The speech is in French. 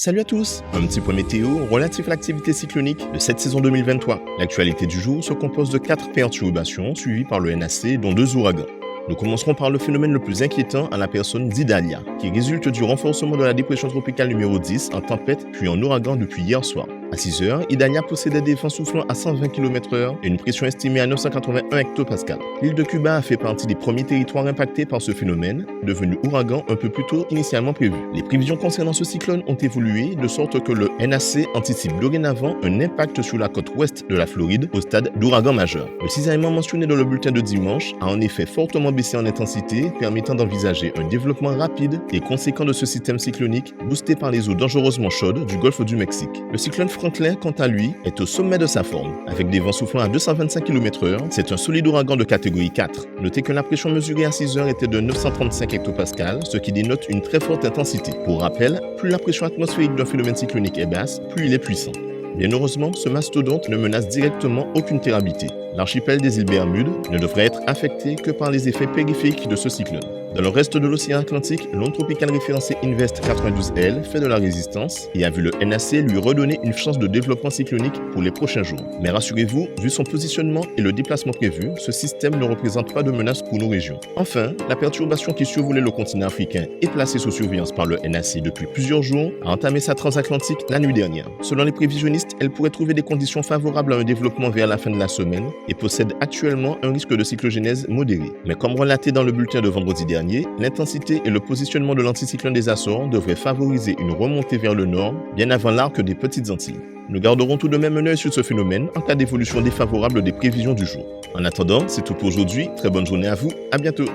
Salut à tous, un petit point météo relatif à l'activité cyclonique de cette saison 2023. L'actualité du jour se compose de 4 perturbations suivies par le NAC, dont 2 ouragans. Nous commencerons par le phénomène le plus inquiétant à la personne d'Idalia, qui résulte du renforcement de la dépression tropicale numéro 10 en tempête puis en ouragan depuis hier soir. À 6 heures, Idalia possédait des vents soufflant à 120 km/h et une pression estimée à 981 hectopascals. L'île de Cuba a fait partie des premiers territoires impactés par ce phénomène, devenu ouragan un peu plus tôt qu'initialement prévu. Les prévisions concernant ce cyclone ont évolué de sorte que le NAC anticipe dorénavant un impact sur la côte ouest de la Floride au stade d'ouragan majeur. Le cisaillement mentionné dans le bulletin de dimanche a en effet fortement baissé en intensité, permettant d'envisager un développement rapide et conséquent de ce système cyclonique boosté par les eaux dangereusement chaudes du golfe du Mexique. Le cyclone Franklin, quant à lui, est au sommet de sa forme. Avec des vents soufflant à 225 km/h, c'est un solide ouragan de catégorie 4. Notez que la pression mesurée à 6 heures était de 935 hectopascals, ce qui dénote une très forte intensité. Pour rappel, plus la pression atmosphérique d'un phénomène cyclonique est basse, plus il est puissant. Bien heureusement, ce mastodonte ne menace directement aucune terre habitée. L'archipel des îles Bermudes ne devrait être affecté que par les effets périphériques de ce cyclone. Dans le reste de l'océan Atlantique, l'onde tropicale référencée Invest 92L fait de la résistance et a vu le NAC lui redonner une chance de développement cyclonique pour les prochains jours. Mais rassurez-vous, vu son positionnement et le déplacement prévu, ce système ne représente pas de menace pour nos régions. Enfin, la perturbation qui survolait le continent africain et placée sous surveillance par le NAC depuis plusieurs jours a entamé sa transatlantique la nuit dernière. Selon les prévisionnistes, elle pourrait trouver des conditions favorables à un développement vers la fin de la semaine et possède actuellement un risque de cyclogénèse modéré. Mais comme relaté dans le bulletin de vendredi dernier, l'intensité et le positionnement de l'anticyclone des Açores devraient favoriser une remontée vers le nord bien avant l'arc des Petites Antilles. Nous garderons tout de même un œil sur ce phénomène en cas d'évolution défavorable des prévisions du jour. En attendant, c'est tout pour aujourd'hui. Très bonne journée à vous. À bientôt.